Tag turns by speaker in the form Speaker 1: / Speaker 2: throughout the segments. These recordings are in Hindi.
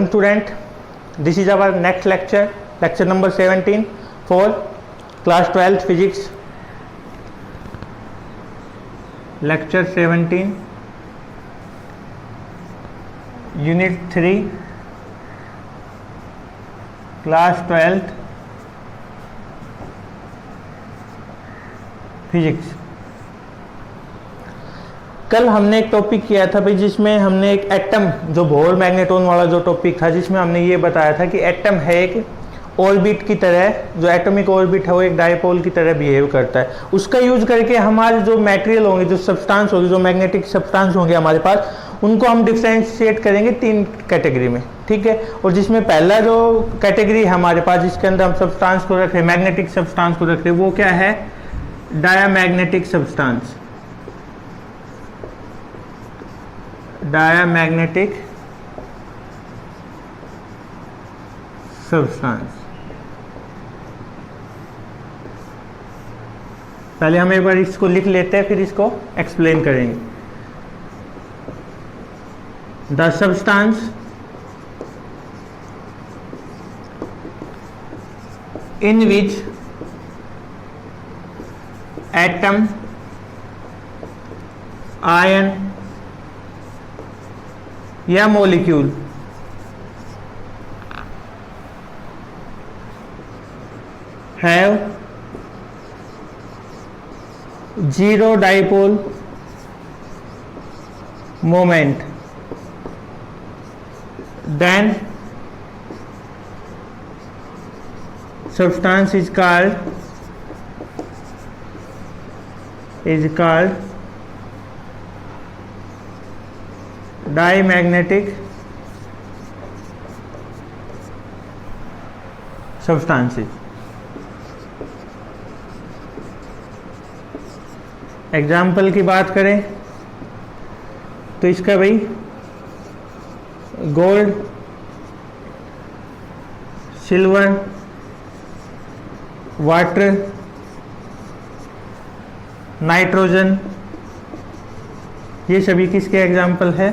Speaker 1: Student, this is our next lecture, lecture number 17 for class 12th physics. Lecture 17, unit 3, class 12th physics. कल हमने एक टॉपिक किया था भाई, जिसमें हमने एक एटम, जो बोर मैग्नेट्रॉन वाला जो टॉपिक था, जिसमें हमने ये बताया था कि एटम है एक ऑर्बिट की तरह, जो एटॉमिक ऑर्बिट है वो एक डायपोल की तरह बिहेव करता है। उसका यूज करके हमारे जो मटेरियल होंगे, जो सब्सटेंस होगी, जो मैग्नेटिक सब्सटेंस होंगे हमारे पास, उनको हम डिफ्रेंशिएट करेंगे 3 कैटेगरी में, ठीक है। और जिसमें पहला जो कैटेगरी है हमारे पास, जिसके अंदर हम सब्सटेंस को रख रहे हैं, मैग्नेटिक सब्सटेंस को रख रहे हैं, वो क्या है? Diamagnetic substance. Diamagnetic substance. पहले हम एक बार इसको लिख लेते हैं, फिर इसको एक्सप्लेन करेंगे। The substance in which atom, ion या molecule have zero dipole moment, then substance is called diamagnetic substances. Example की बात करें तो इसका भाई गोल्ड, सिल्वर, वाटर, नाइट्रोजन, ये सभी किसके एग्जाम्पल है?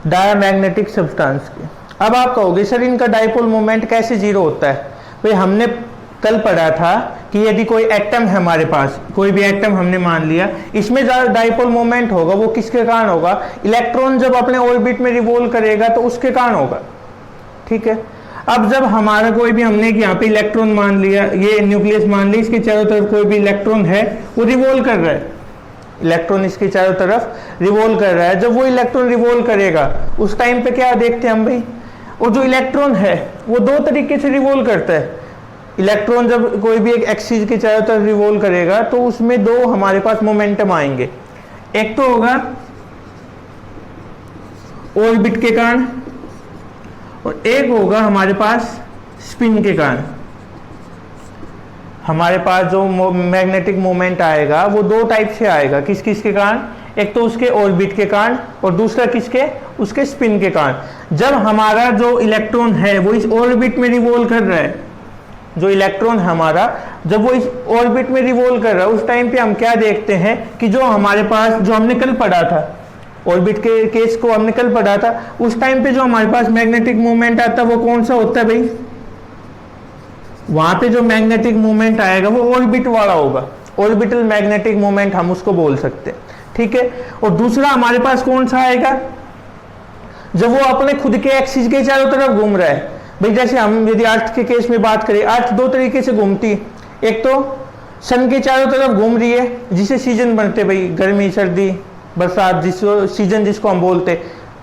Speaker 1: डायमैग्नेटिक सब्सटेंस के। अब आप कहोगे सर इनका डाइपोल मोमेंट कैसे जीरो होता है? भाई हमने कल पढ़ा था कि यदि कोई एटम है हमारे पास, कोई भी एटम हमने मान लिया, इसमें डाइपोल मोमेंट होगा, वो किसके कारण होगा? इलेक्ट्रॉन जब अपने ऑर्बिट में रिवॉल्व करेगा तो उसके कारण होगा, ठीक है। अब जब हमारा कोई भी, हमने यहाँ पे इलेक्ट्रॉन मान लिया, ये न्यूक्लियस मान लिया, इसके चारों तरफ कोई भी इलेक्ट्रॉन है, वो रिवॉल्व कर रहा है, इलेक्ट्रॉन इसके चारों तरफ रिवॉल्व कर रहा है। जब वो इलेक्ट्रॉन रिवॉल्व करेगा उस टाइम पे क्या देखते हैं हम भाई? और जो इलेक्ट्रॉन है वो 2 तरीके से रिवॉल्व करता है। इलेक्ट्रॉन जब कोई भी एक एक्सिस के चारों तरफ रिवॉल्व करेगा तो उसमें 2 हमारे पास मोमेंटम आएंगे। एक तो होगा ऑर्बिट के कारण, और एक होगा हमारे पास स्पिन के कारण। हमारे पास जो मैग्नेटिक मोमेंट आएगा वो 2 टाइप से आएगा। किस किस के कारण? एक तो उसके ऑर्बिट के कारण, और दूसरा किसके? उसके स्पिन के कारण। जब हमारा जो इलेक्ट्रॉन है वो इस ऑर्बिट में रिवॉल्व कर रहा है, जो इलेक्ट्रॉन हमारा जब वो इस ऑर्बिट में रिवॉल्व कर रहा है, उस टाइम पे हम क्या देखते हैं कि जो हमारे पास, जो हमने कल पढ़ा था, ऑर्बिट के केस को हमने कल पढ़ा था, उस टाइम पे जो हमारे पास मैग्नेटिक मूवमेंट आता है वो कौन सा होता है भाई? वहां पे जो मैग्नेटिक मूवमेंट आएगा वो ऑर्बिट वाला होगा, ऑर्बिटल मैग्नेटिक मूवमेंट हम उसको बोल सकते हैं, ठीक है। और दूसरा हमारे पास कौन सा आएगा? जब वो अपने खुद के एक्सिस के चारों तरफ घूम रहा है। भाई जैसे हम यदि अर्थ के केस में बात करें, अर्थ 2 तरीके से घूमती है। एक तो सन के चारों तरफ घूम रही है, जिसे सीजन बनते, भाई गर्मी, सर्दी, बरसात, सीजन जिसको हम बोलते।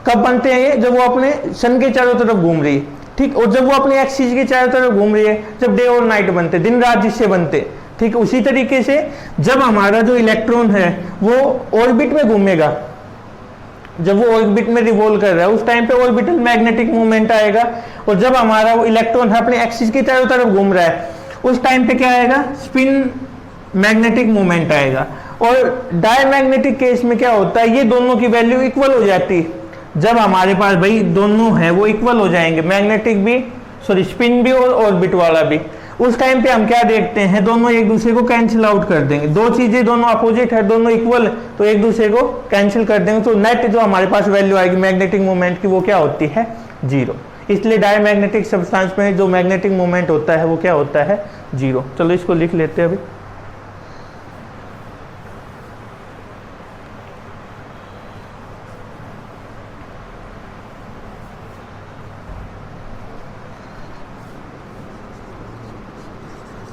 Speaker 1: कब बनते हैं ये? जब वो अपने सन के चारों तरफ घूम रही है, ठीक। और जब वो अपने एक्सिस के चारों तरफ घूम रही है, जब डे और नाइट बनते, दिन रात जिससे बनते, ठीक। उसी तरीके से जब हमारा जो इलेक्ट्रॉन है वो ऑर्बिट में घूमेगा, जब वो ऑर्बिट में रिवॉल्व कर रहा है, उस टाइम पे ऑर्बिटल मैग्नेटिक मूवमेंट आएगा। और जब हमारा वो इलेक्ट्रॉन है अपने एक्सिस के चारों तरफ घूम रहा है, उस टाइम पे क्या आएगा? स्पिन मैग्नेटिक मूवमेंट आएगा। और डायमैग्नेटिक केस में क्या होता है? ये दोनों की वैल्यू इक्वल हो जाती है। जब हमारे पास भाई दोनों है वो इक्वल हो जाएंगे, मैग्नेटिक भी, सॉरी स्पिन भी और ऑर्बिट वाला भी। उस टाइम पे हम क्या देखते हैं, दोनों एक दूसरे को कैंसिल आउट कर देंगे। दो चीजें दोनों अपोजिट है, दोनों इक्वल है, तो एक दूसरे को कैंसिल कर देंगे, तो नेट जो हमारे पास वैल्यू आएगी मैग्नेटिक मोमेंट की वो क्या होती है, 0। इसलिए डायमैग्नेटिक सब्सटेंस में जो मैग्नेटिक मोमेंट होता है वो क्या होता है, 0। चलो इसको लिख लेते हैं अभी।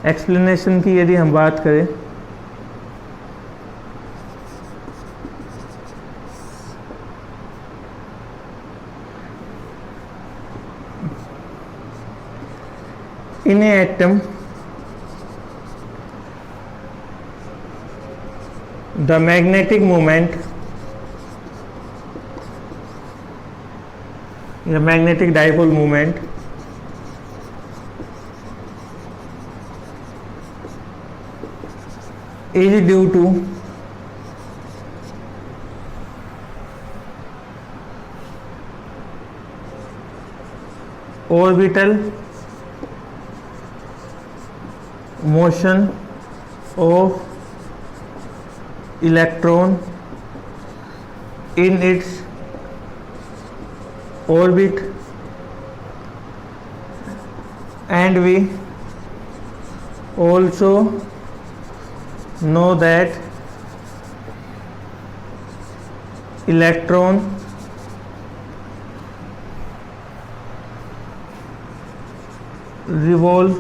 Speaker 1: एक्सप्लेनेशन की यदि हम बात करें, in an atom the magnetic moment, the magnetic dipole moment is due to orbital motion of electron in its orbit, and we also know that electron revolve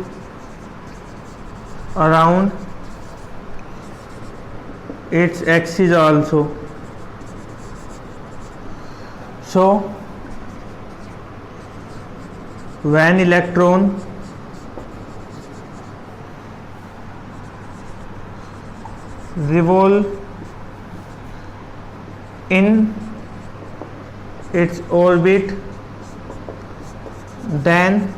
Speaker 1: around its axis also. So when electron revolve in its orbit, then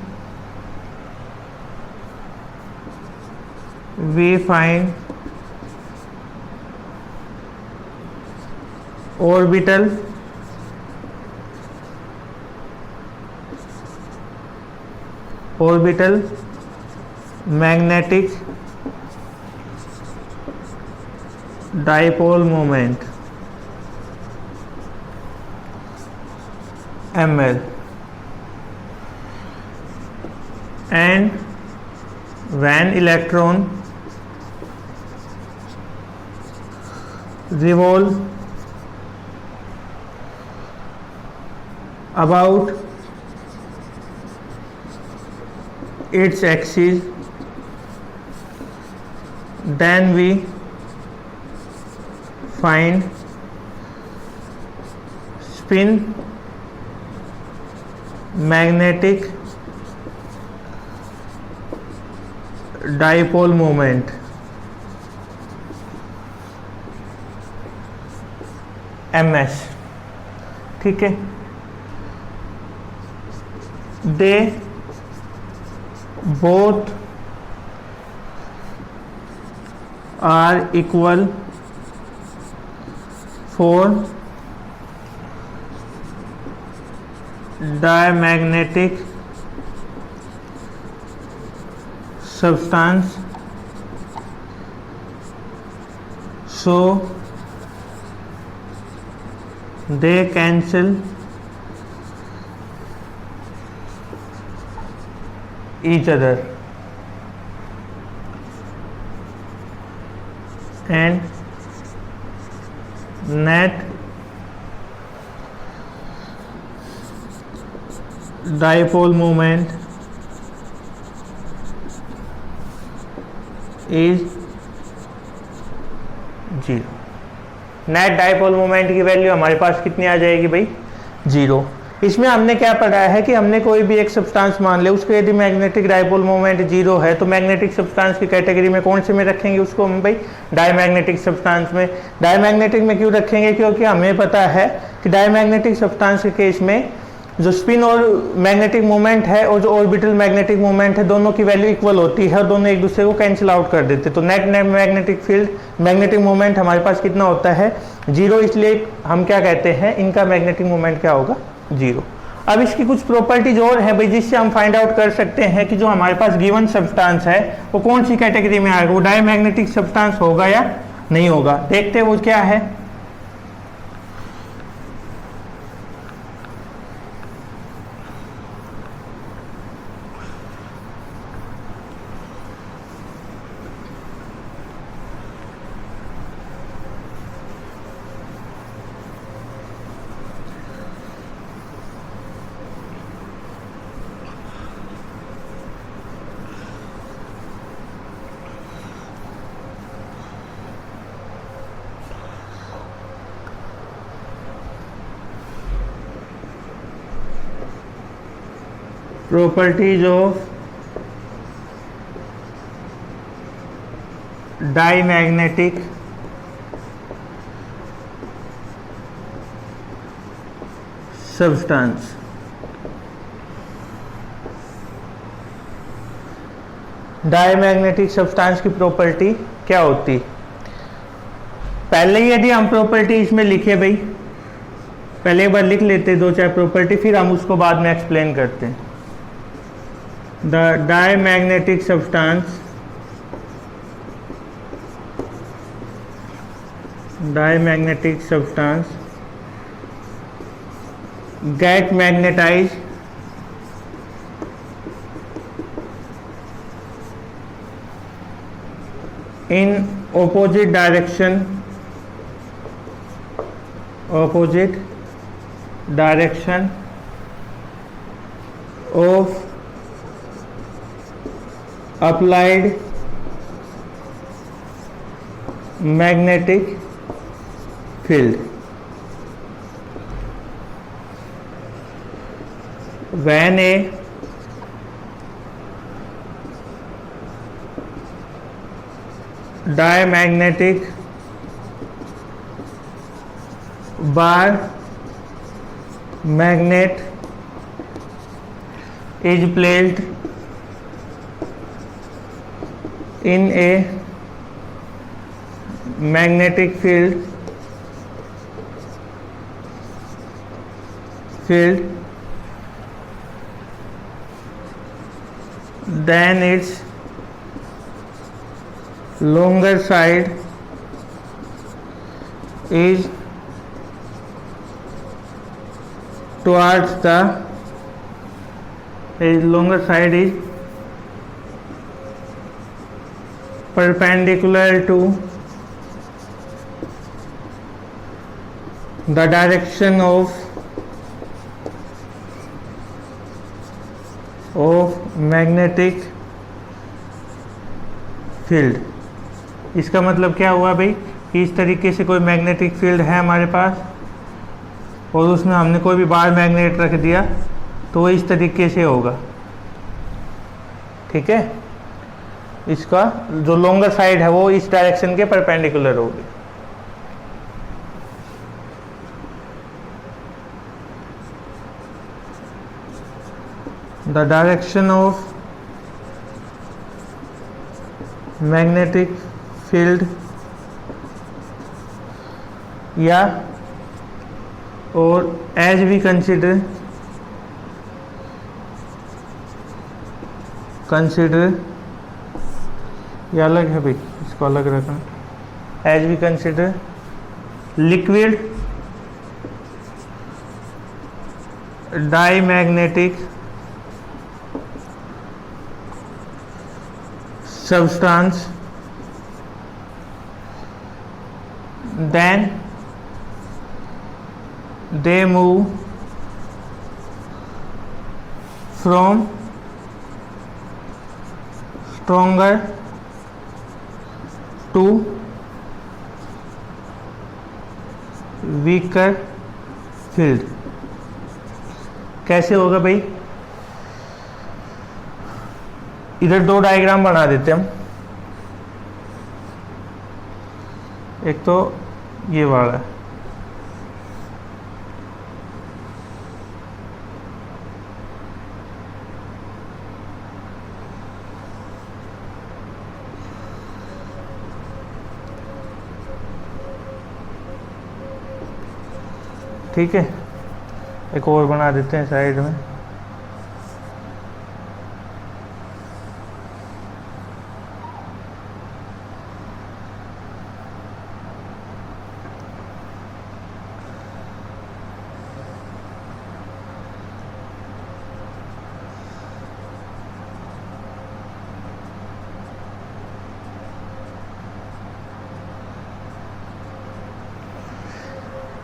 Speaker 1: we find orbital magnetic dipole moment ml, and when electron revolve about its axis, then we find spin magnetic dipole moment ms। ठीक है, दे both are equal for diamagnetic substance, so they cancel each other and net dipole moment is 0। Net dipole moment की वैल्यू हमारे पास कितनी आ जाएगी भाई, 0। इसमें हमने क्या पढ़ा है कि हमने कोई भी एक सब्सटेंस मान ले, उसके यदि मैग्नेटिक डाइपोल मोमेंट 0 है तो मैग्नेटिक सब्सटेंस की कैटेगरी में कौन से में रखेंगे उसको हम भाई, डायमैग्नेटिक सब्सटेंस में। डायमैग्नेटिक में क्यों रखेंगे, क्योंकि हमें पता है कि डायमैग्नेटिक सब्सटेंस के केस में जो स्पिन और मैग्नेटिक मोमेंट है और जो ऑर्बिटल मैग्नेटिक मोमेंट है दोनों की वैल्यू इक्वल होती है और दोनों एक दूसरे को कैंसिल आउट कर देते, तो net magnetic field magnetic moment हमारे पास कितना होता है, 0। इसलिए हम क्या कहते हैं, इनका मैग्नेटिक मोमेंट क्या होगा, 0। अब इसकी कुछ प्रॉपर्टीज और है भाई, जिससे हम फाइंड आउट कर सकते हैं कि जो हमारे पास गिवन सब्सटेंस है वो कौन सी कैटेगरी में आएगा, वो डायमैग्नेटिक सब्सटेंस होगा या नहीं होगा। देखते हैं वो क्या है। Properties of diamagnetic substance. Diamagnetic substance की प्रॉपर्टी क्या होती, पहले यदि हम प्रॉपर्टी इसमें लिखे भाई, पहले एक बार लिख लेते दो चार प्रॉपर्टी, फिर हम उसको बाद में एक्सप्लेन करते हैं। The diamagnetic substance get magnetized in opposite direction of applied magnetic field when a diamagnetic bar magnet is placed in a magnetic field then its longer side is towards the perpendicular to the direction of magnetic field। इसका मतलब क्या हुआ भाई कि इस तरीके से कोई मैग्नेटिक फील्ड है हमारे पास और उसमें हमने कोई भी बार मैग्नेट रख दिया तो वो इस तरीके से होगा, ठीक है। इसका जो लॉन्गर साइड है वो इस डायरेक्शन के परपेंडिकुलर होगी। The direction of magnetic field या और एज वी कंसिडर ये अलग है भाई, इसको अलग रखना। As we consider liquid diamagnetic substance then they move from stronger to weaker field। कैसे होगा भाई, इधर दो डायग्राम बना देते हम, एक तो ये वाला ठीक है, एक और बना देते हैं साइड में।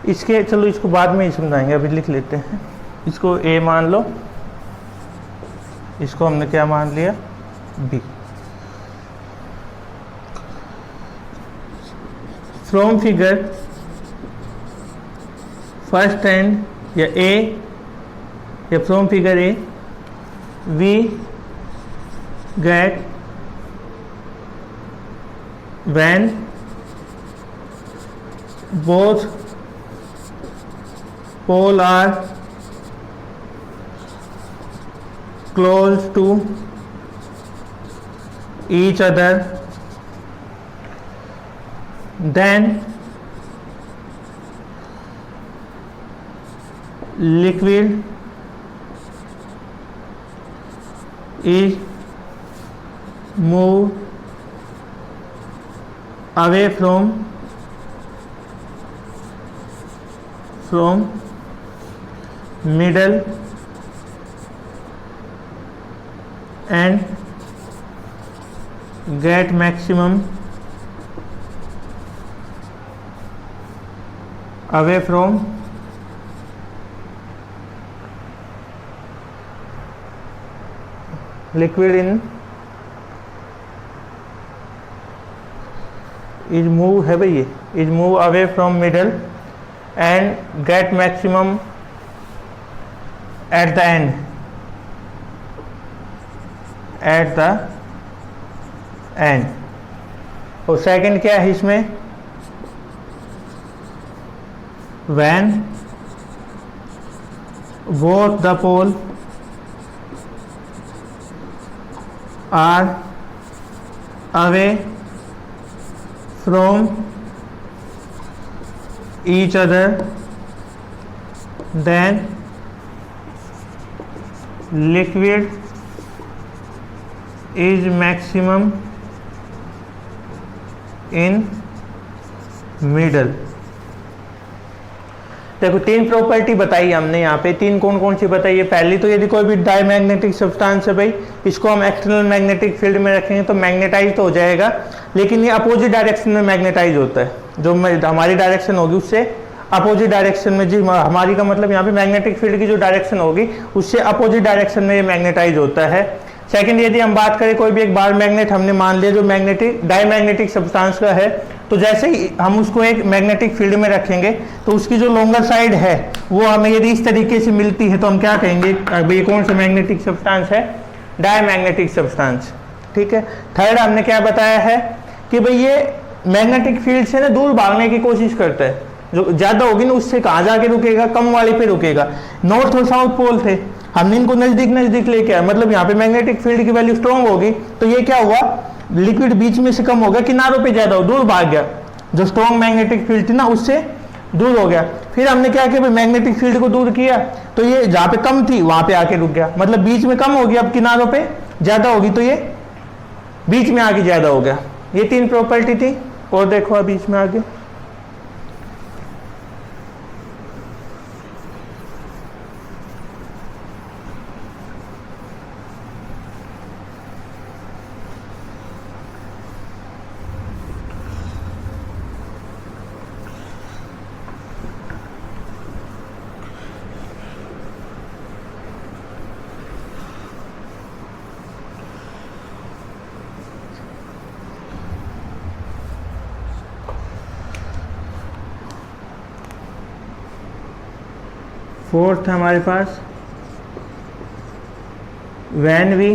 Speaker 1: इसके चलो इसको बाद में ही समझाएंगे, अभी लिख लेते हैं। इसको ए मान लो, इसको हमने क्या मान लिया, B. From figure first and या ए या from figure A we get when both pole are close to each other, then liquid is moved away from middle and get maximum away from liquid in is move है भाई, ये is move away from middle and get maximum at the end, at the end। और सेकंड क्या है इसमें, when both the pole are away from each other, then liquid is maximum in middle। देखो तीन प्रॉपर्टी बताई हमने यहाँ पे, तीन कौन कौन सी बताई है। पहली तो यदि कोई भी डायमैग्नेटिक सब्सटेंस है भाई, इसको हम एक्सटर्नल मैग्नेटिक फील्ड में रखेंगे तो मैग्नेटाइज तो हो जाएगा, लेकिन ये अपोजिट डायरेक्शन में मैग्नेटाइज होता है। जो हमारी डायरेक्शन होगी उससे अपोजिट डायरेक्शन में, जी हमारी का मतलब यहाँ पे मैग्नेटिक फील्ड की जो डायरेक्शन होगी उससे अपोजिट डायरेक्शन में ये मैग्नेटाइज होता है। सेकंड, यदि हम बात करें कोई भी एक बार मैग्नेट हमने मान लिया जो मैग्नेटिक डायमैग्नेटिक सब्सटेंस का है, तो जैसे ही हम उसको एक मैग्नेटिक फील्ड में रखेंगे तो उसकी जो लॉन्गर साइड है वो हमें यदि इस तरीके से मिलती है तो हम क्या कहेंगे, भाई कौन सा मैग्नेटिक सब्सटेंस है, डायमैग्नेटिक सब्सटेंस। ठीक है। थर्ड हमने क्या बताया है कि भाई ये मैग्नेटिक फील्ड से ना दूर भागने की कोशिश करता है, जो ज्यादा होगी ना उससे कहाँ जाके रुकेगा, कम वाले पे रुकेगा। नॉर्थ और साउथ पोल थे, हमने इनको नजदीक नजदीक लेके आए, मतलब यहाँ पे मैग्नेटिक फील्ड की वैल्यू स्ट्रॉन्ग होगी तो ये क्या हुआ, लिक्विड बीच में से कम हो गया, किनारों पे ज्यादा हो, दूर भाग गया। जो स्ट्रॉन्ग मैग्नेटिक फील्ड थी ना उससे दूर हो गया। फिर हमने क्या किया, मैग्नेटिक फील्ड को दूर किया तो ये जहाँ पे कम थी वहां पे आके रुक गया, मतलब बीच में कम हो गया, अब किनारों पे ज्यादा होगी तो ये बीच में आके ज्यादा हो गया। ये तीन प्रॉपर्टी थी। और देखो अब बीच में आगे फोर्थ हमारे पास, when we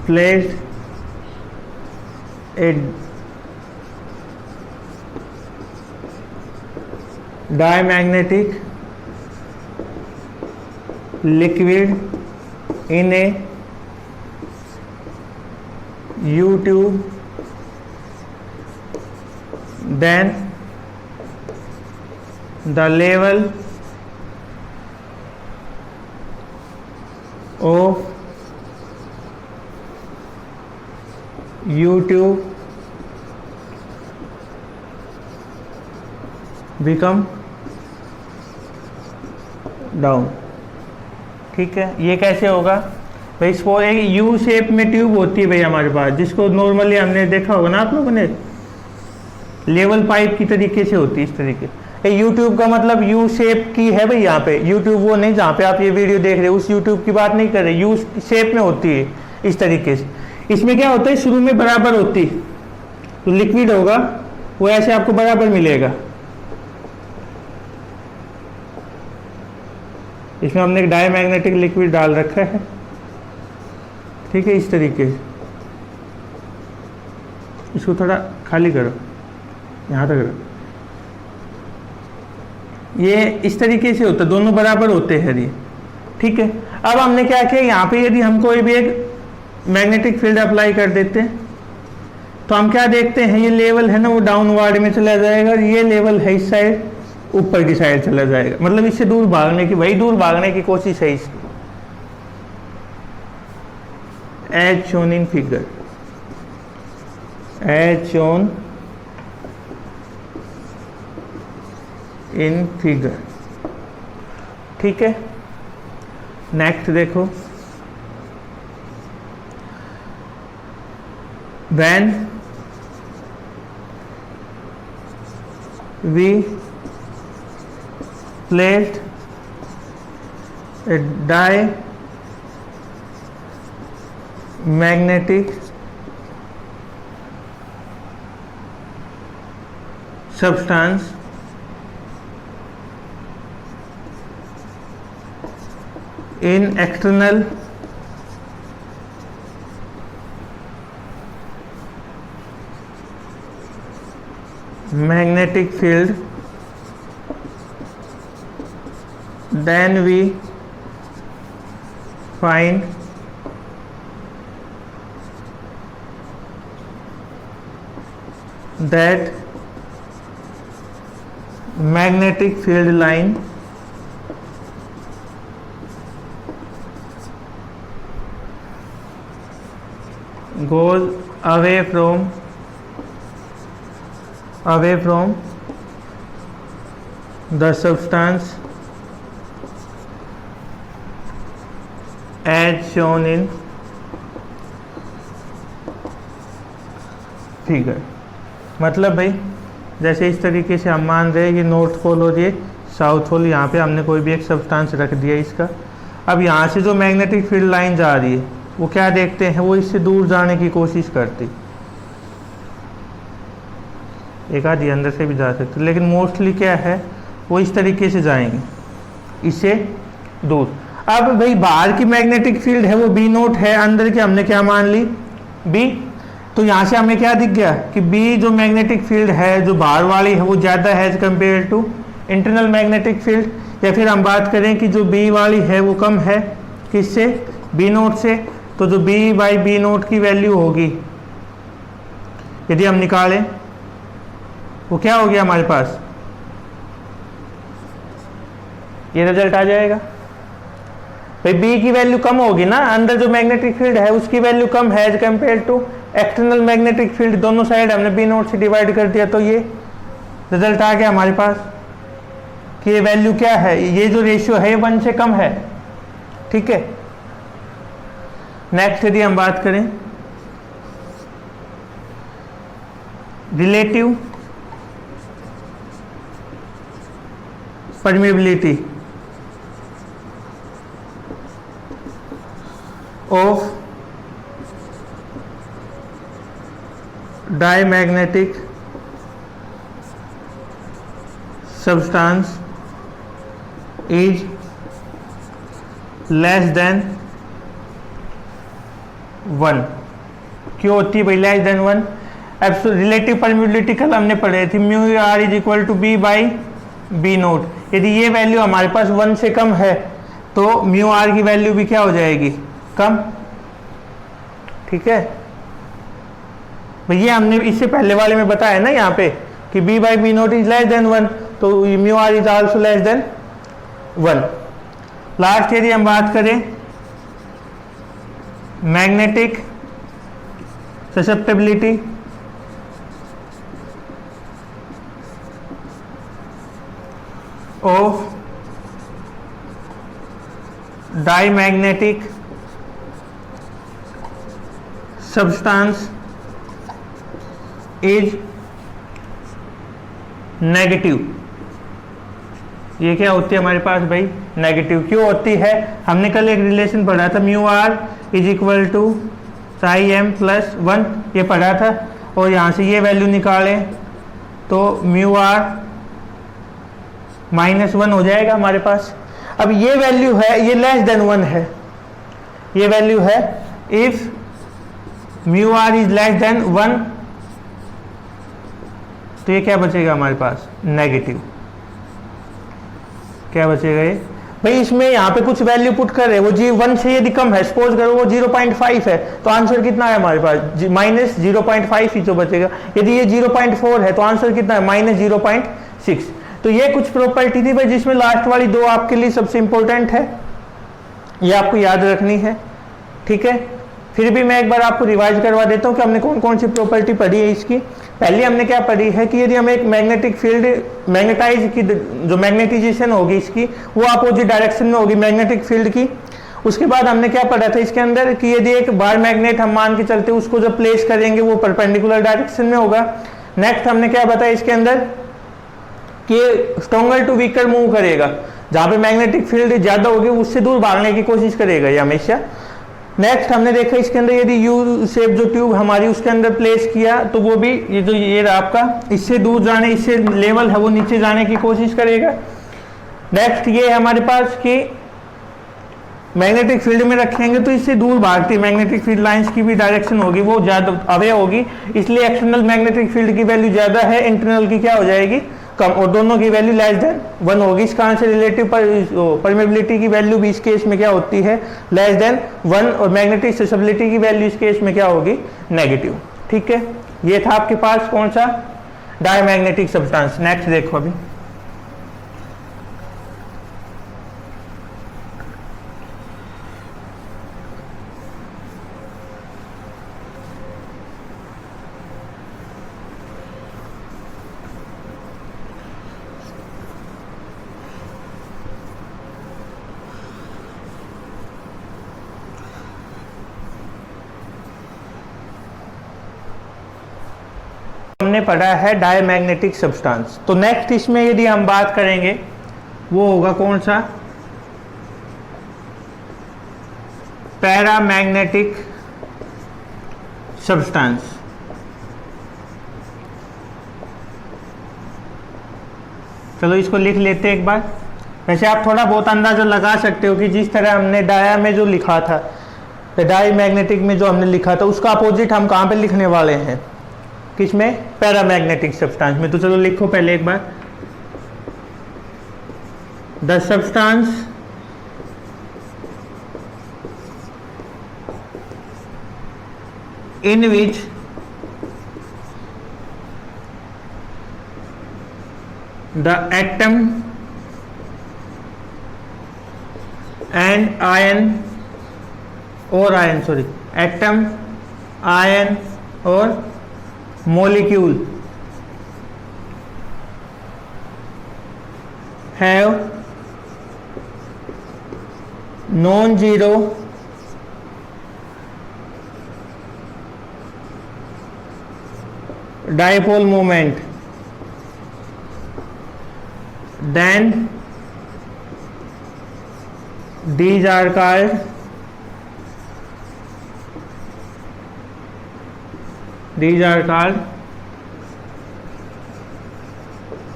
Speaker 1: place a diamagnetic liquid in a U-tube, then the level of YouTube become down. ठीक है, ये कैसे होगा भाई? इसको एक यू शेप में ट्यूब होती है भाई हमारे पास, जिसको नॉर्मली हमने देखा होगा ना आप लोगों ने, लेवल पाइप की तरीके से होती है इस तरीके। यूट्यूब का मतलब यू शेप की है भाई। यहाँ पे यूट्यूब वो नहीं जहाँ पे आप ये वीडियो देख रहे हो, उस यूट्यूब की बात नहीं कर रहे, यू शेप में होती है इस तरीके से। इसमें क्या होता है, शुरू में बराबर होती, तो लिक्विड होगा वो ऐसे आपको बराबर मिलेगा। इसमें हमने एक डायमैग्नेटिक लिक्विड डाल रखा है। ठीक है, इस तरीके से इसको थोड़ा खाली करो, यहाँ तक करो। ये इस तरीके से होता है, दोनों बराबर होते हैं ये। ठीक है, अब हमने क्या किया, यहाँ पे यदि हम कोई भी एक मैग्नेटिक फील्ड अप्लाई कर देते हैं तो हम क्या देखते हैं, ये लेवल है ना वो डाउनवर्ड में चला जाएगा, ये लेवल है इस साइड ऊपर की साइड चला जाएगा। मतलब इससे दूर भागने की, वही दूर भागने की कोशिश है इसकी। As shown in figure, as shown in figure. ठीक है, नेक्स्ट देखो, when we placed a diamagnetic substance in external magnetic field, then we find that magnetic field line goes away from the substance as shown in figure। मतलब भाई जैसे इस तरीके से हम मान रहे हैं कि नॉर्थ पोल और ये साउथ पोल, यहाँ पे हमने कोई भी एक सब्सटेंस रख दिया इसका। अब यहाँ से जो मैग्नेटिक फील्ड लाइन जा रही है वो क्या देखते हैं, वो इससे दूर जाने की कोशिश करती, एक आधी अंदर से भी जा सकते, लेकिन मोस्टली क्या है वो इस तरीके से जाएंगे इससे दूर। अब भाई बाहर की मैग्नेटिक फील्ड है वो बी नोट है, अंदर की हमने क्या मान ली बी। तो यहाँ से हमें क्या दिख गया कि बी जो मैग्नेटिक फील्ड है जो बाहर वाली है वो ज़्यादा है as compared to internal magnetic field. या फिर हम बात करें कि जो बी वाली है वो कम है किससे, बी नोट से। तो जो बी बाई बी नोट की वैल्यू होगी यदि हम निकालें वो क्या हो गया हमारे पास, ये रिजल्ट आ जाएगा। भाई बी की वैल्यू कम होगी ना, अंदर जो मैग्नेटिक फील्ड है उसकी वैल्यू कम है as compared to external magnetic field. दोनों साइड हमने बी नोट से डिवाइड कर दिया, तो ये रिजल्ट आ गया हमारे पास कि ये वैल्यू क्या है, ये जो रेशियो है 1 से कम है। ठीक है, नेक्स्ट यदि हम बात करें relative permeability of diamagnetic substance is less than 1। क्यों होती है भाई लेस देन 1? अब रिलेटिव परमिबिलिटी कल हमने पढ़े थी, mu R is equal to B by B naught. यदि ये वैल्यू हमारे पास 1 से कम है तो म्यू आर की वैल्यू भी क्या हो जाएगी, कम। ठीक है, ये हमने इससे पहले वाले में बताया ना यहाँ पे, कि B by B naught is less than 1, तो mu R is also less than 1। Last यदि हम बात करें magnetic susceptibility, of diamagnetic substance is negative. ये क्या होती है हमारे पास भाई? नेगेटिव। क्यों होती है? हमने कल एक रिलेशन पढ़ा था, mu R is equal to psi M plus 1, ये पढ़ा था, और यहाँ से ये वैल्यू निकालें तो म्यू आर -1 हो जाएगा हमारे पास। अब ये वैल्यू है, ये लेस देन 1 है, ये वैल्यू है if mu R is less than 1, तो ये क्या बचेगा हमारे पास? नेगेटिव। क्या बचेगा ये भाई? इसमें यहाँ पे कुछ वैल्यू पुट कर रहे हैं, वो जी 1 से यदि कम है, सपोज करो वो 0.5 है, तो आंसर कितना है हमारे पास? -0.5 ही तो बचेगा। यदि ये 0.4 है तो आंसर कितना है? -0.6। तो ये कुछ प्रॉपर्टी थी भाई, जिसमें लास्ट वाली दो आपके लिए सबसे इंपॉर्टेंट है, ये आपको याद रखनी है, ठीक है। फिर भी मैं एक बार आपको रिवाइज करवा देता हूँ कि हमने कौन कौन सी प्रॉपर्टी पढ़ी है इसकी। पहले हमने क्या पढ़ी है कि यदि हम एक मैग्नेटिक फील्ड, मैग्नेटाइज की जो मैग्नेटाइजेशन होगी इसकी, वो अपोजिट डायरेक्शन में होगी मैग्नेटिक फील्ड की। उसके बाद हमने क्या पढ़ा था इसके अंदर कि यदि एक बार मैग्नेट हम मान के चलते, उसको जब प्लेस करेंगे वो परपेंडिकुलर डायरेक्शन में होगा। नेक्स्ट हमने क्या बताया इसके अंदर कि स्ट्रॉन्गर टू वीकर मूव करेगा, जहाँ पे मैग्नेटिक फील्ड ज़्यादा होगी उससे दूर भागने की कोशिश करेगा ये हमेशा। नेक्स्ट हमने देखा इसके अंदर यदि यू शेप जो ट्यूब हमारी उसके अंदर प्लेस किया, तो वो भी ये जो ये आपका इससे दूर जाने, इससे लेवल है वो नीचे जाने की कोशिश करेगा। नेक्स्ट ये हमारे पास कि मैग्नेटिक फील्ड में रखेंगे तो इससे दूर भागती मैग्नेटिक फील्ड लाइंस की भी डायरेक्शन होगी वो ज़्यादा अवे होगी, इसलिए एक्सटर्नल मैग्नेटिक फील्ड की वैल्यू ज़्यादा है, इंटरनल की क्या हो जाएगी? कम, और दोनों की वैल्यू लेस देन 1 होगी। इसका आंसर रिलेटिव परमेबिलिटी की वैल्यू भी इस केस में क्या होती है? लेस देन 1, और मैग्नेटिक ससेप्टिबिलिटी की वैल्यू इस केस में क्या होगी? नेगेटिव। ठीक है, ये था आपके पास कौन सा? Diamagnetic substance. नेक्स्ट देखो अभी हमने पढ़ा है डायमैग्नेटिक सब्सटेंस। तो नेक्स्ट इसमें यदि हम बात करेंगे वो होगा कौन सा? Paramagnetic substance. चलो इसको लिख लेते हैं एक बार। वैसे आप थोड़ा बहुत अंदाजा लगा सकते हो कि जिस तरह हमने डाया में जो लिखा था, डायमैग्नेटिक में जो हमने लिखा था, उसका अपोजिट हम कहाँ पे लिखने वाले हैं? किसमें? पैरामैग्नेटिक सब्सटेंस में। तो चलो लिखो पहले एक बार, the substance in which the atom and atom, ion और molecule have non-zero dipole moment, then these are called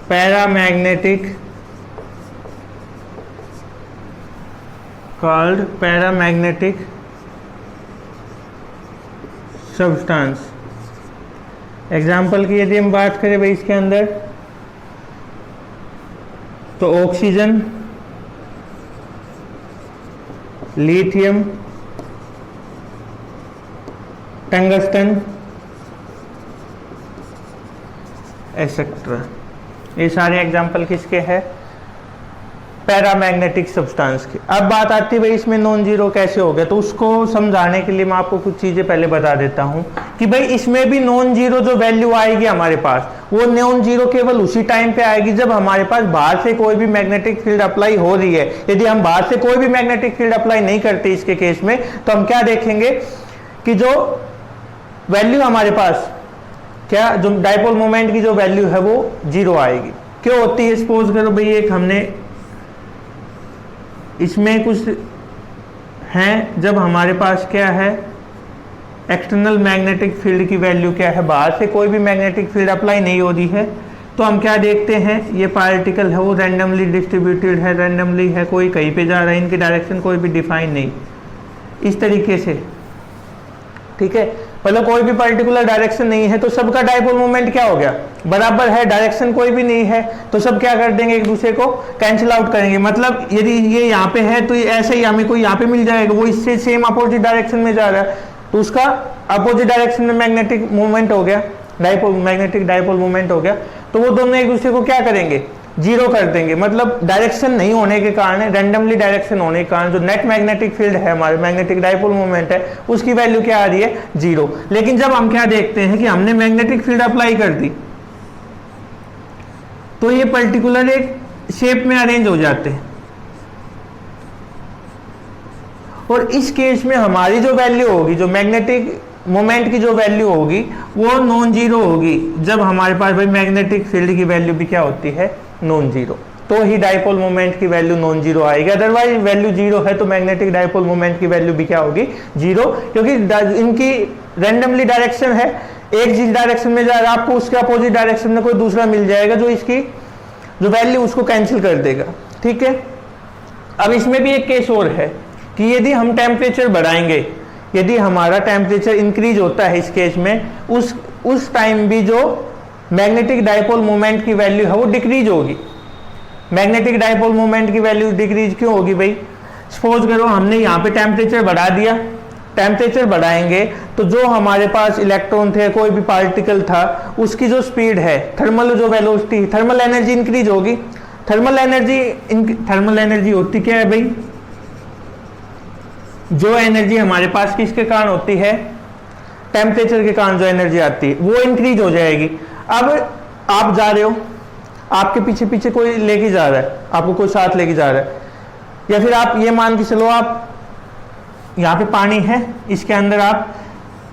Speaker 1: paramagnetic substance। Example की यदि हम बात करें भाई इसके अंदर, तो ऑक्सीजन, लिथियम, टंगस्टन, एक्सेट्रा। ये सारे एग्जाम्पल किसके हैं? पैरामैग्नेटिक सब्सटेंस के। अब बात आती है भाई इसमें नॉन जीरो कैसे हो गया, तो उसको समझाने के लिए मैं आपको कुछ चीज़ें पहले बता देता हूँ कि भाई इसमें भी नॉन जीरो जो वैल्यू आएगी हमारे पास, वो नॉन जीरो केवल उसी टाइम पे आएगी जब हमारे पास बाहर से कोई भी मैग्नेटिक फील्ड अप्लाई हो रही है। यदि हम बाहर से कोई भी मैग्नेटिक फील्ड अप्लाई नहीं करते इसके केस में, तो हम क्या देखेंगे कि जो वैल्यू हमारे पास, क्या जो डाइपोल मोमेंट की जो वैल्यू है वो जीरो आएगी। क्यों होती है? सपोज करो भाई एक हमने इसमें कुछ हैं, जब हमारे पास क्या है एक्सटर्नल मैग्नेटिक फील्ड की वैल्यू क्या है, बाहर से कोई भी मैग्नेटिक फील्ड अप्लाई नहीं हो रही है, तो हम क्या देखते हैं, ये पार्टिकल है वो रैंडमली डिस्ट्रीब्यूटेड है, रैंडमली है, कोई कहीं पे जा रहा है, इनकी डायरेक्शन कोई भी डिफाइन नहीं, इस तरीके से। ठीक है, मतलब कोई भी पर्टिकुलर डायरेक्शन नहीं है, तो सबका डाइपोल मोमेंट क्या हो गया, बराबर है। डायरेक्शन कोई भी नहीं है तो सब क्या कर देंगे, एक दूसरे को कैंसिल आउट करेंगे। मतलब यदि ये यहाँ पे है तो ऐसे ही हमें कोई यहाँ पे मिल जाएगा, वो इससे सेम अपोजिट डायरेक्शन में जा रहा है, तो उसका अपोजिट डायरेक्शन में मैग्नेटिक मूवमेंट हो गया, मैग्नेटिक डाइपोल मूवमेंट हो गया। तो वो दोनों एक दूसरे को क्या करेंगे, जीरो कर देंगे। मतलब डायरेक्शन नहीं होने के कारण, रैंडमली डायरेक्शन होने के कारण जो नेट मैग्नेटिक फील्ड है हमारे, मैग्नेटिक डाइपोल मोमेंट है, उसकी वैल्यू क्या आ रही है, जीरो। लेकिन जब हम क्या देखते हैं कि हमने मैग्नेटिक फील्ड अप्लाई कर दी, तो ये पर्टिकुलर एक शेप में अरेंज हो जाते हैं, और इस केस में हमारी जो वैल्यू होगी, जो मैग्नेटिक मोमेंट की जो वैल्यू होगी, वो नॉन जीरो होगी जब हमारे पास भाई मैग्नेटिक फील्ड की वैल्यू भी क्या होती है, नॉन जीरो। तो ही डाइपोल मोमेंट की वैल्यू नॉन जीरो आएगी। अदरवाइज वैल्यू जीरो है तो मैग्नेटिक डाइपोल मोमेंट की वैल्यू भी क्या होगी, जीरो, क्योंकि इनकी रैंडमली डायरेक्शन है, एक जिस डायरेक्शन में जा रहा है आपको उसके अपोजिट डायरेक्शन में कोई दूसरा मिल जाएगा जो इसकी जो वैल्यू उसको कैंसिल कर देगा। ठीक है, अब इसमें भी एक केस और है कि यदि हम टेम्परेचर बढ़ाएंगे, यदि हमारा टेम्परेचर इंक्रीज होता है इस केस में, उस टाइम भी जो मैग्नेटिक डाइपोल मोमेंट की वैल्यू है वो डिक्रीज होगी। मैग्नेटिक डाइपोल मोमेंट की वैल्यू डिक्रीज क्यों होगी भाई, सपोज करो हमने यहाँ पे टेम्परेचर बढ़ा दिया, टेम्परेचर बढ़ाएंगे तो जो हमारे पास इलेक्ट्रॉन थे, कोई भी पार्टिकल था, उसकी जो स्पीड है, थर्मल जो वेलोसिटी, थर्मल एनर्जी इंक्रीज होगी। थर्मल एनर्जी होती क्या है भाई, जो एनर्जी हमारे पास किसके कारण होती है, टेम्परेचर के कारण जो एनर्जी आती है वो इंक्रीज हो जाएगी। अब आप जा रहे हो, आपके पीछे पीछे कोई लेके जा रहा है, आपको कोई साथ लेके जा रहा है, या फिर आप ये मान के चलो आप यहाँ पे पानी है, इसके अंदर आप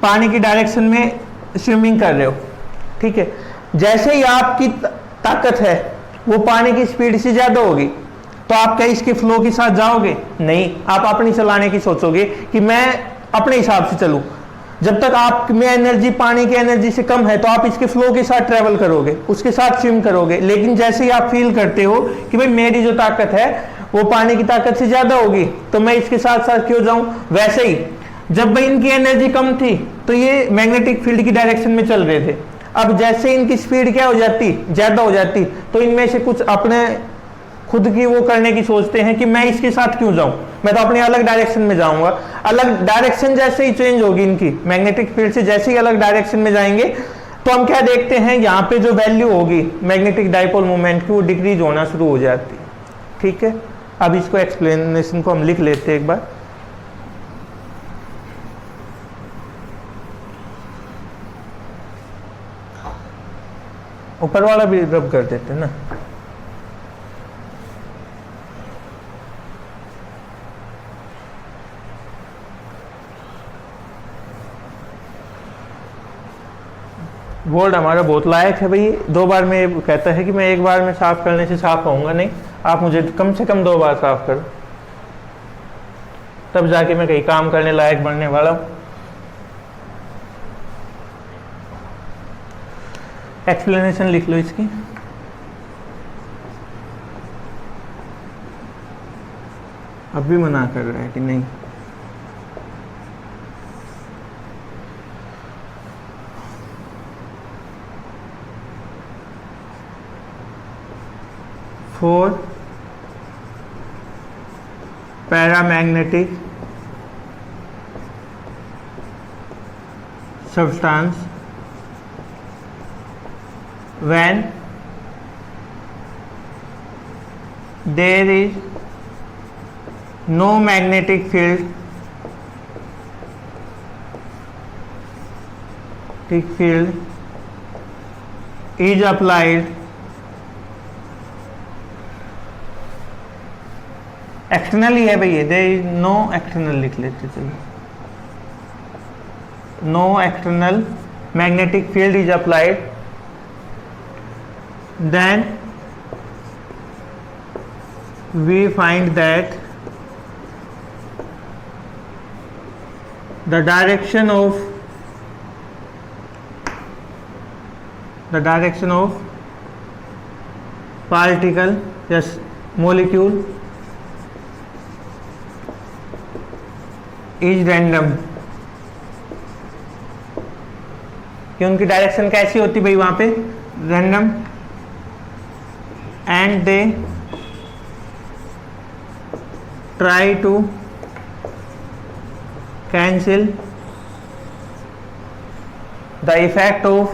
Speaker 1: पानी की डायरेक्शन में स्विमिंग कर रहे हो। ठीक है, जैसे ही आपकी ताकत है वो पानी की स्पीड से ज्यादा होगी, तो आप क्या इसके फ्लो के साथ जाओगे, नहीं, आप अपनी चलाने की सोचोगे कि मैं अपने हिसाब से चलूं। जब तक आप में एनर्जी पानी की एनर्जी से कम है तो आप इसके फ्लो के साथ ट्रेवल करोगे, उसके साथ स्विम करोगे। लेकिन जैसे ही आप फील करते हो कि भाई मेरी जो ताकत है वो पानी की ताकत से ज्यादा होगी, तो मैं इसके साथ साथ क्यों जाऊं, वैसे ही जब भाई इनकी एनर्जी कम थी तो ये मैग्नेटिक फील्ड की डायरेक्शन में चल रहे थे। अब जैसे इनकी स्पीड क्या हो जाती, ज्यादा हो जाती, तो इनमें से कुछ अपने खुद की वो करने की सोचते हैं कि मैं इसके साथ क्यों जाऊं, मैं तो अपनी अलग डायरेक्शन में जाऊंगा। अलग डायरेक्शन जैसे ही चेंज होगी इनकी, मैग्नेटिक फील्ड से जैसे ही अलग डायरेक्शन में जाएंगे, तो हम क्या देखते हैं, यहाँ पे जो वैल्यू होगी मैग्नेटिक डाइपोल मोमेंट की वो डिक्रीज होना शुरू हो जाती है। ठीक है, अब इसको एक्सप्लेनेशन को हम लिख लेते हैं एक बार। ऊपर वाला भी रब कर देते हैं ना। बोर्ड हमारा बहुत लायक है भाई, 2 बार में कहता है कि मैं 1 बार में साफ करने से साफ होऊंगा, नहीं, आप मुझे कम से कम 2 बार साफ करो, तब जाके मैं कहीं काम करने लायक बनने वाला हूं। एक्सप्लेनेशन लिख लो इसकी। अब भी मना कर रहा है कि नहीं, for paramagnetic substance when there is no magnetic field is applied, external ही है भैया, देयर इज नो एक्सटर्नल लिख लेते चलो, no external magnetic field is applied, then we find that the direction of particle, yes, molecule is random, कि उनकी डायरेक्शन कैसी होती भाई वहां पे, random, and they try to cancel the effect of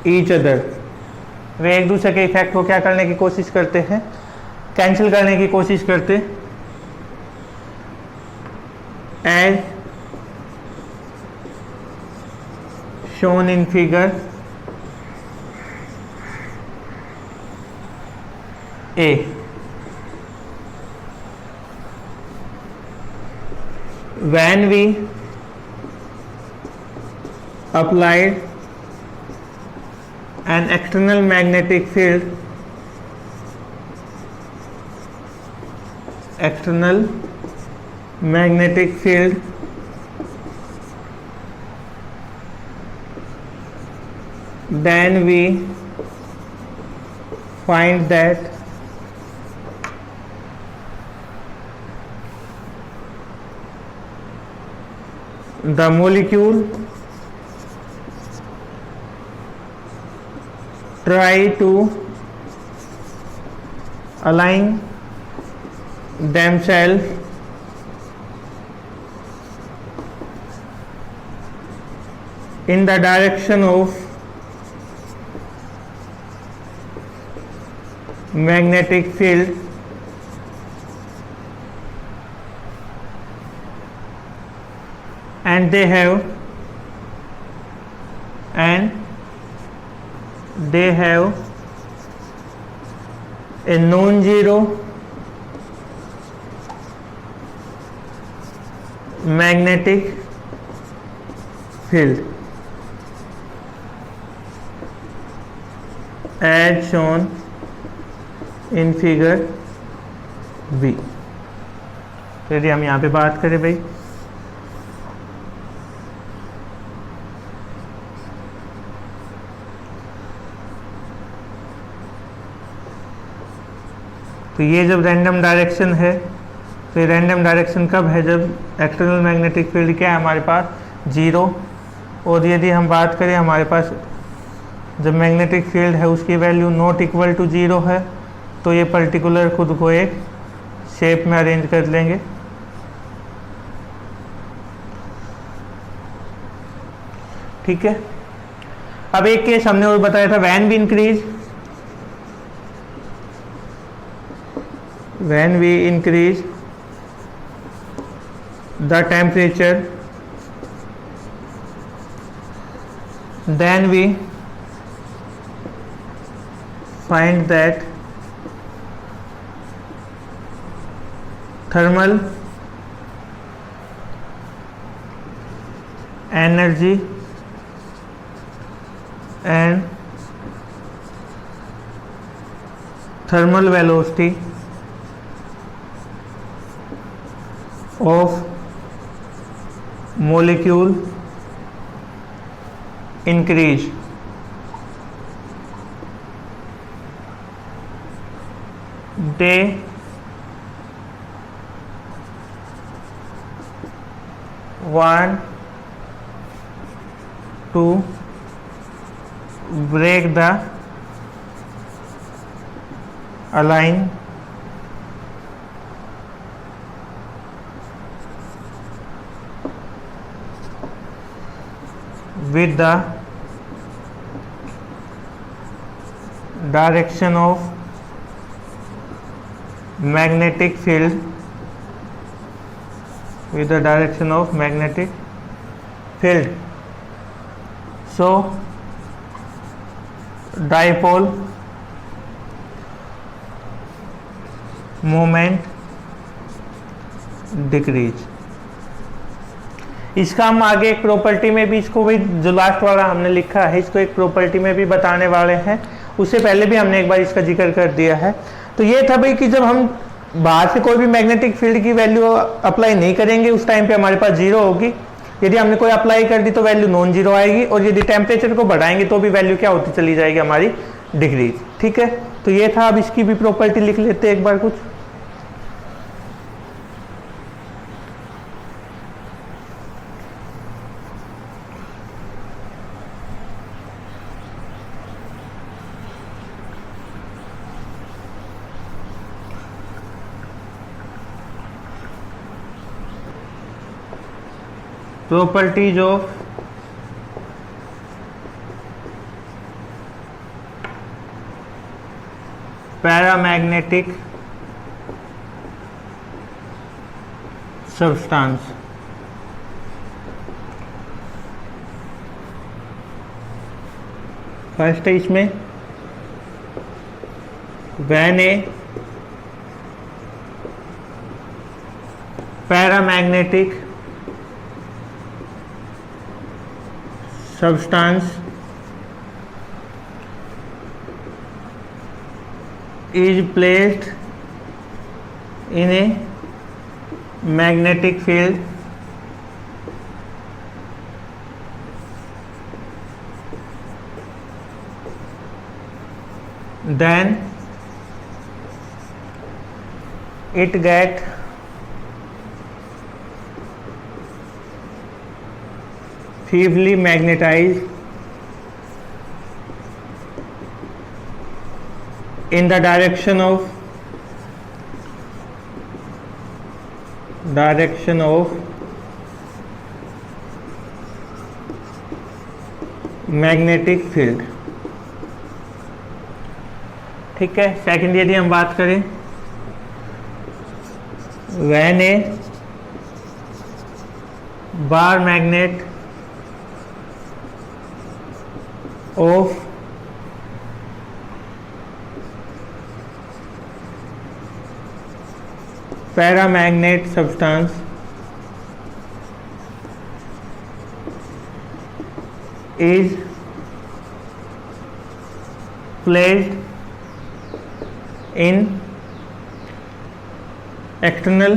Speaker 1: each other, वे एक दूसरे के इफेक्ट को क्या करने की कोशिश करते हैं, कैंसिल करने की कोशिश करते, as shown in figure A. When we applied an external magnetic field, then we find that the molecule try to align themselves in the direction of magnetic field, and they have a non-zero magnetic field as shown in figure B। तो यदि हम यहाँ पे बात करें भाई, तो ये जब रैंडम डायरेक्शन है, तो ये रैंडम डायरेक्शन कब है, जब एक्सटर्नल मैग्नेटिक फील्ड क्या है हमारे पास, जीरो, और यदि हम बात करें हमारे पास जब मैग्नेटिक फील्ड है उसकी value not equal to zero है, तो ये पर्टिकुलर खुद को एक शेप में अरेंज कर लेंगे। ठीक है, अब एक केस हमने और बताया था, when we increase the temperature, then we find that thermal energy and thermal velocity of molecule increase, they want to break the with the direction of magnetic field, with the direction of magnetic field. So dipole moment decrease. इसका हम आगे एक प्रॉपर्टी में भी, इसको भी जो लास्ट वाला हमने लिखा है इसको एक प्रॉपर्टी में भी बताने वाले हैं। उससे पहले भी हमने एक बार इसका जिक्र कर दिया है। तो ये था भाई कि जब हम बाहर से कोई भी मैग्नेटिक फील्ड की वैल्यू अप्लाई नहीं करेंगे उस टाइम पे हमारे पास जीरो होगी। यदि हमने कोई अप्लाई कर दी तो वैल्यू नॉन जीरो आएगी, और यदि टेम्परेचर को बढ़ाएंगे तो भी वैल्यू क्या होती चली जाएगी हमारी, डिक्रीज। ठीक है, तो ये था। अब इसकी भी प्रॉपर्टी लिख लेते हैं एक बार कुछ। properties of paramagnetic substance। First है इसमें when a paramagnetic substance is placed in a magnetic field, then it get feebly magnetized in the direction of magnetic field। ठीक है। सेकंड यदि हम बात करें, when a bar magnet of paramagnet substance is placed in external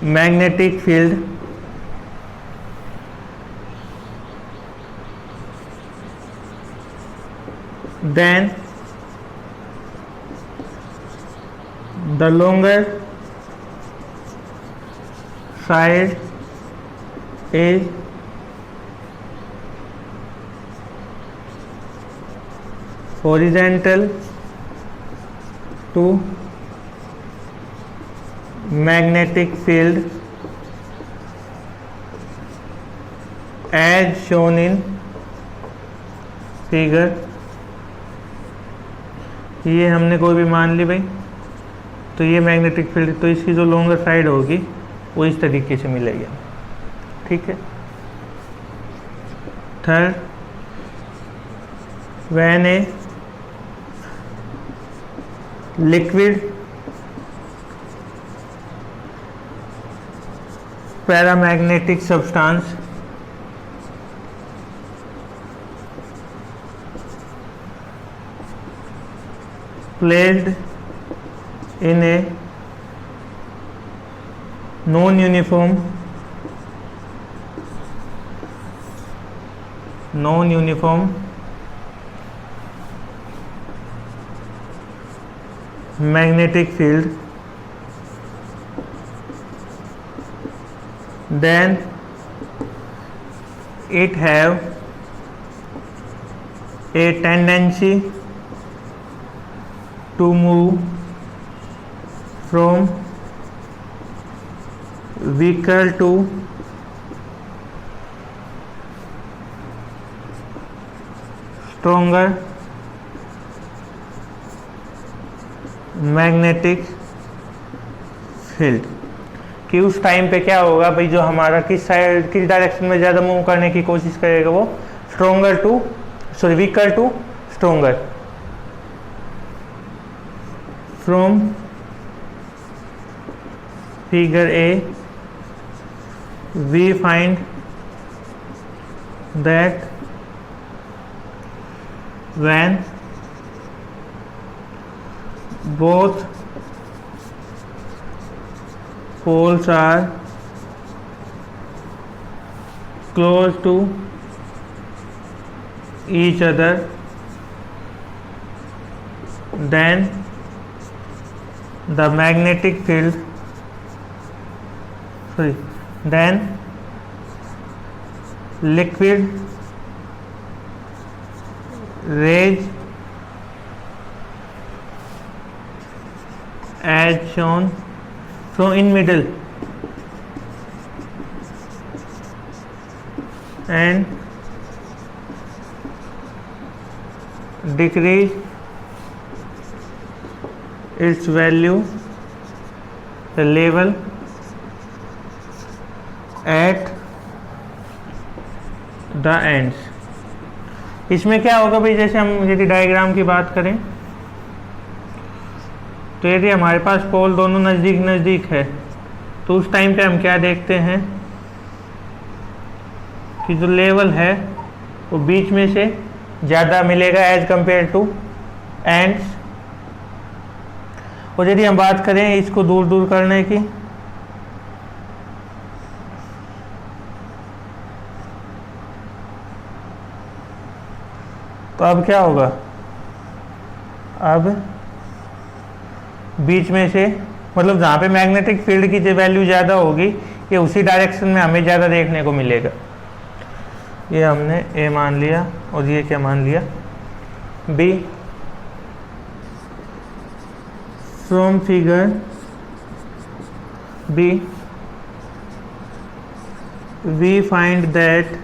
Speaker 1: magnetic field, then the longer side is horizontal to magnetic field as shown in figure। ये हमने कोई भी मान ली भाई, तो ये मैग्नेटिक फील्ड, तो इसकी जो लॉन्गर साइड होगी वो इस तरीके से मिलेगी। ठीक है। Third, when a liquid paramagnetic substance placed in a non-uniform magnetic field, then it have a tendency to move from weaker to stronger magnetic field, कि उस टाइम पे क्या होगा भाई, जो हमारा किस साइड किस डायरेक्शन में ज़्यादा मूव करने की कोशिश करेगा वो weaker to stronger. From figure A we find that when both poles are close to each other, then the magnetic field then liquid rays as shown from in middle and decrease its value the level at the ends। इसमें क्या होगा भाई, जैसे हम यदि डायग्राम की बात करें तो यदि हमारे पास पोल दोनों नज़दीक नज़दीक है तो उस टाइम पे हम क्या देखते हैं कि जो लेवल है वो बीच में से ज़्यादा मिलेगा एज कंपेयर टू एंड्स। और यदि हम बात करें इसको दूर दूर करने की तो अब क्या होगा, अब बीच में से मतलब जहाँ पे मैग्नेटिक फील्ड की जो वैल्यू ज़्यादा होगी ये उसी डायरेक्शन में हमें ज़्यादा देखने को मिलेगा। ये हमने ए मान लिया और ये क्या मान लिया B. From figure B we find that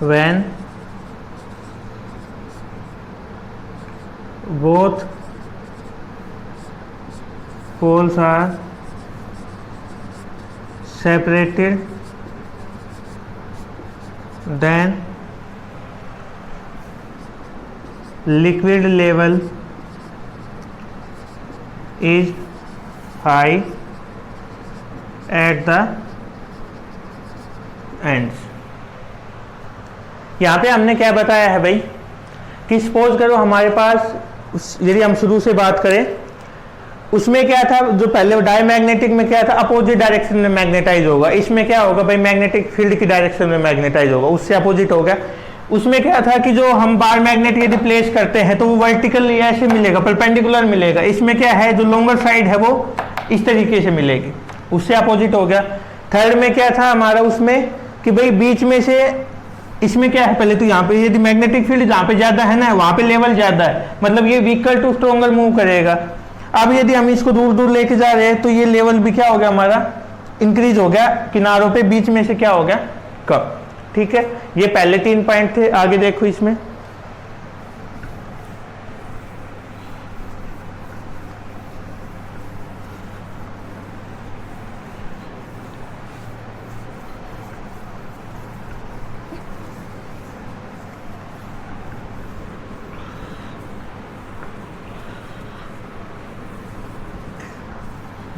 Speaker 1: when both poles are separated, then liquid level is high at the ends। यहाँ पे हमने क्या बताया है भाई कि सपोज करो हमारे पास यदि हम शुरू से बात करें उसमें क्या था, जो पहले डायमैग्नेटिक में क्या था अपोजिट डायरेक्शन में मैग्नेटाइज होगा, इसमें क्या होगा भाई मैग्नेटिक फील्ड की डायरेक्शन में मैग्नेटाइज होगा, उससे अपोजिट हो गया। उसमें क्या था कि जो हम बार मैग्नेट यदि प्लेस करते हैं तो वो वर्टिकल ऐसे मिलेगा, परपेंडिकुलर मिलेगा। इसमें क्या है जो लॉन्गर साइड है वो इस तरीके से मिलेगी, उससे अपोजिट हो गया। थर्ड में क्या था हमारा उसमें कि भाई बीच में से इसमें क्या है, पहले तो यहाँ पे यदि मैग्नेटिक फील्ड जहाँ पे ज्यादा है ना वहाँ पे लेवल ज्यादा है, मतलब ये वीकर टू स्ट्रोंगर मूव करेगा। अब यदि हम इसको दूर दूर लेके जा रहे हैं तो ये लेवल भी क्या हो गया हमारा इंक्रीज हो गया, किनारों पे बीच में से क्या हो गया कम। ठीक है, ये पहले 3 पॉइंट थे। आगे देखो इसमें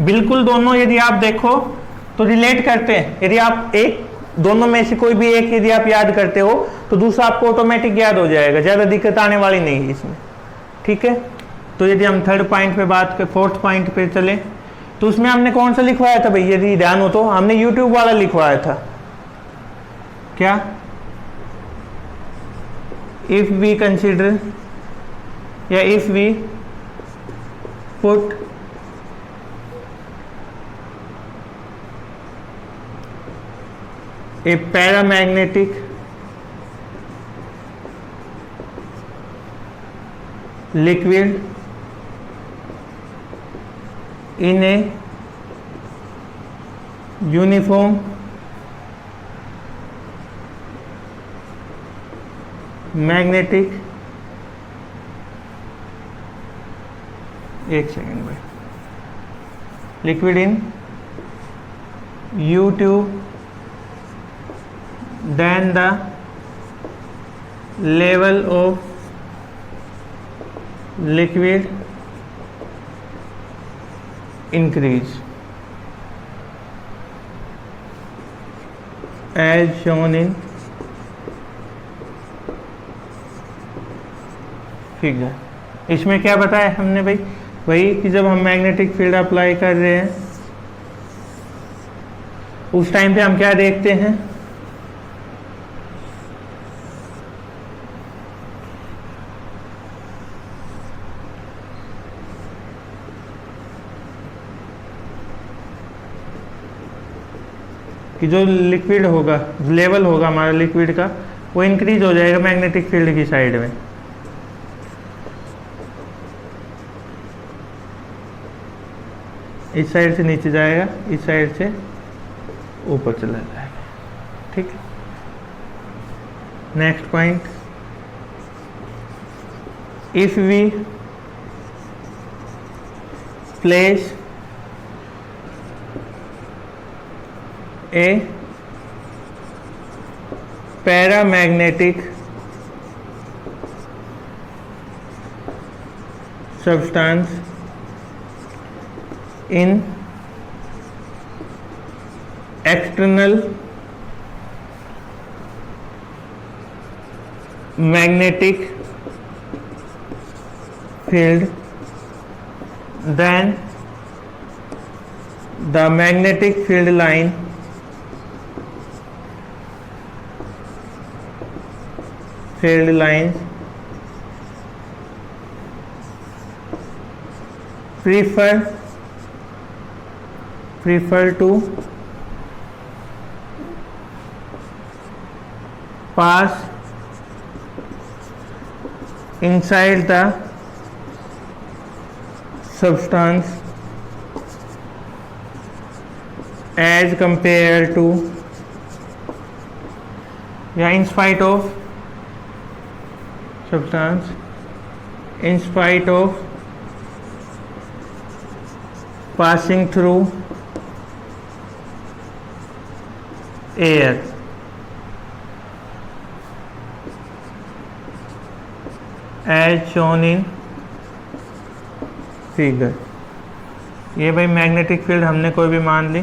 Speaker 1: बिल्कुल दोनों यदि आप देखो तो रिलेट करते हैं। यदि आप एक दोनों में से कोई भी एक यदि आप याद करते हो तो दूसरा आपको ऑटोमेटिक याद हो जाएगा, ज़्यादा दिक्कत आने वाली नहीं है इसमें। ठीक है, तो यदि हम थर्ड पॉइंट पे बात कर, फोर्थ पॉइंट पे चले तो उसमें हमने कौन सा लिखवाया था भाई, यदि ध्यान हो तो हमने यूट्यूब वाला लिखवाया था। क्या, इफ वी कंसिडर या if we put a paramagnetic liquid in a uniform magnetic, एक सेकेंड भाई, liquid in U tube then the level of liquid increase as shown in figure. इसमें क्या बताया हमने भाई, वही कि जब हम मैग्नेटिक फील्ड अप्लाई कर रहे हैं उस टाइम पे हम क्या देखते हैं, कि जो लिक्विड होगा, लेवल होगा हमारा लिक्विड का, वो इंक्रीज हो जाएगा मैग्नेटिक फील्ड की साइड में। इस साइड से नीचे जाएगा, इस साइड से ऊपर चला जाएगा। ठीक है, next point, if we place a paramagnetic substance in external magnetic field, then the magnetic field lines prefer to pass inside the substance as compared to, या in spite of substance, in spite of passing through air। as shown in figure। ये भाई मैग्नेटिक फील्ड हमने कोई भी मान ली,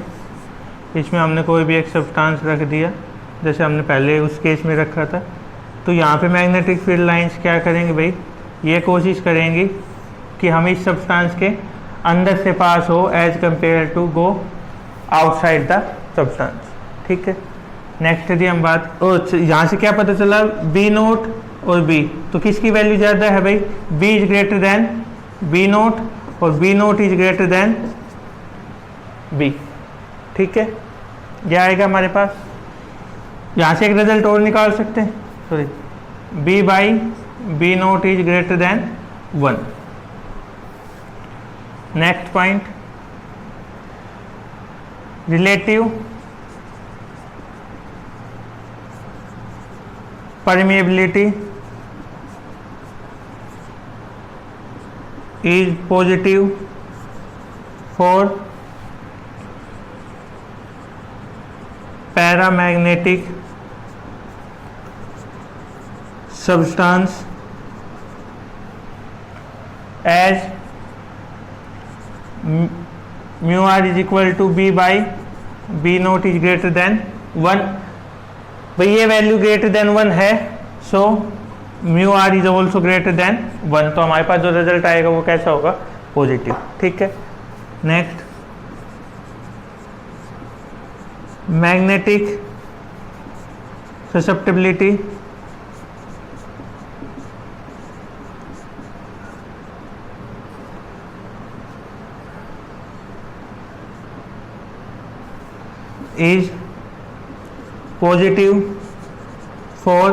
Speaker 1: इसमें हमने कोई भी एक सब्सटेंस रख दिया जैसे हमने पहले उस केस में रखा था, तो यहाँ पे मैग्नेटिक फील्ड लाइंस क्या करेंगे भाई, ये कोशिश करेंगी कि हम इस सब्सटेंस के अंदर से पास हो as compare to go outside the substance. ठीक है, नेक्स्ट यदि हम बात, यहाँ से क्या पता चला, बी नोट और बी, तो किसकी वैल्यू ज़्यादा है भाई, B is greater than B naught और B naught is greater than B. ठीक है, यह आएगा हमारे पास। यहाँ से एक रिजल्ट और निकाल सकते हैं, sorry, B by B naught is greater than 1। Next point, relative permeability is positive for paramagnetic substance as mu r is equal to b by b naught is greater than 1। भाई ये वैल्यू ग्रेटर देन 1 है, so mu R is also greater than 1, तो हमारे पास जो रिजल्ट आएगा वो कैसा होगा, पॉजिटिव। ठीक है, next, magnetic susceptibility is positive for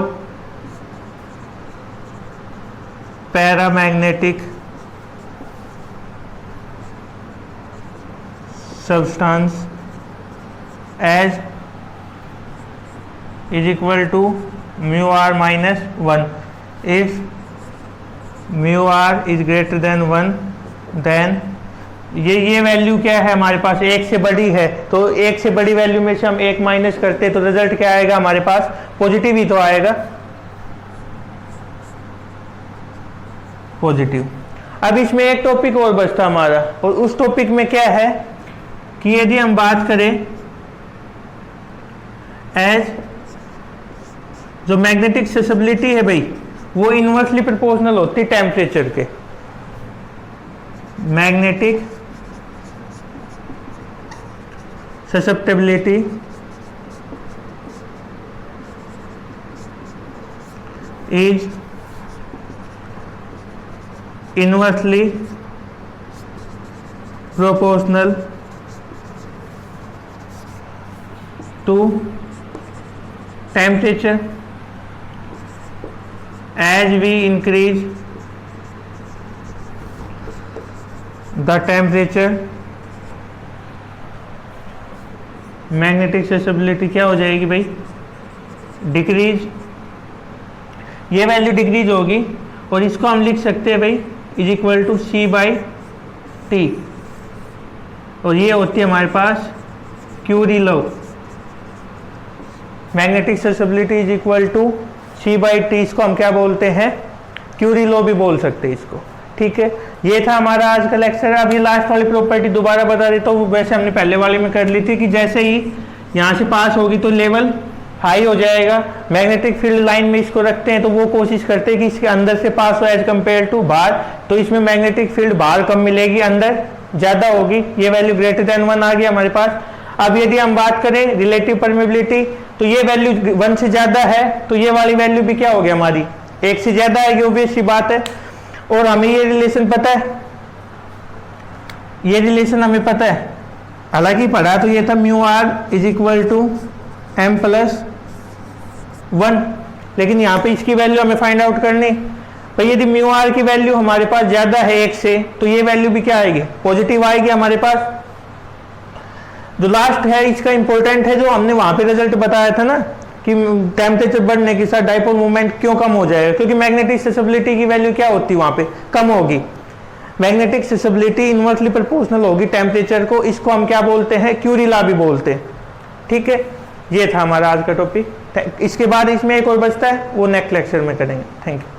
Speaker 1: paramagnetic substance as is equal to mu r minus 1. If mu r is greater than 1 then ये वैल्यू क्या है हमारे पास, एक से बड़ी है, तो एक से बड़ी वैल्यू में से हम एक माइनस करते हैं तो रिजल्ट क्या आएगा हमारे पास, पॉजिटिव ही तो आएगा, पॉजिटिव। अब इसमें एक टॉपिक और बचता हमारा, और उस टॉपिक में क्या है कि यदि हम बात करें एज जो मैग्नेटिक ससेसिबिलिटी है भाई वो इनवर्सली प्रोपोर्शनल होती है टेम्परेचर के। Magnetic susceptibility is inversely proportional to temperature. As we increase the temperature, magnetic susceptibility क्या हो जाएगी भाई, डिक्रीज, ये वैल्यू डिक्रीज होगी, और इसको हम लिख सकते हैं भाई is equal to C by T, और ये होती है हमारे पास Curie law. Magnetic susceptibility is equal to C by T, इसको हम क्या बोलते हैं, क्यूरी लॉ भी बोल सकते हैं इसको। ठीक है, ये था हमारा आज का लेक्चर। अब ये लास्ट वाली प्रॉपर्टी दोबारा बता देता हूँ, वैसे हमने पहले वाले में कर ली थी कि जैसे ही यहाँ से पास होगी तो लेवल हाई हो जाएगा, मैग्नेटिक फील्ड लाइन में इसको रखते हैं तो वो कोशिश करते हैं कि इसके अंदर से पास हो एज कम्पेयर टू बाहर, तो इसमें मैग्नेटिक फील्ड बाहर कम मिलेगी, अंदर ज़्यादा होगी, ये वैल्यू ग्रेटर देन 1 आ गया हमारे पास। अब यदि हम बात करें रिलेटिव परमेबिलिटी, तो ये वैल्यू 1 से ज़्यादा है तो ये वाली वैल्यू भी क्या हो गया हमारी, 1 से ज़्यादा आएगी, ऑब्वियस सी बात है। और हमें ये रिलेशन पता है, ये रिलेशन हमें पता है, हालांकि पढ़ा तो ये था mu R is equal to M plus 1, लेकिन यहाँ पे इसकी वैल्यू हमें फाइंड आउट करनी भाई। यदि म्यू आर की वैल्यू हमारे पास ज़्यादा है 1 से, तो ये वैल्यू भी क्या आएगी, पॉजिटिव आएगी हमारे पास। जो लास्ट है इसका इंपॉर्टेंट है, जो हमने वहाँ पे रिजल्ट बताया था ना कि टेम्परेचर बढ़ने के साथ डाइपोल मोमेंट क्यों कम हो जाएगा, क्योंकि मैग्नेटिक ससेसिबिलिटी की वैल्यू क्या होती है वहाँ पे, कम होगी। मैग्नेटिक ससेसिबिलिटी इनवर्सली प्रोपोर्शनल होगी टेम्परेचर को, इसको हम क्या बोलते हैं, क्यूरी लॉ भी बोलते हैं। ठीक है, ये था हमारा आज का टॉपिक। इसके बाद इसमें एक और बचता है, वो नेक्स्ट लेक्चर में करेंगे। Thank you.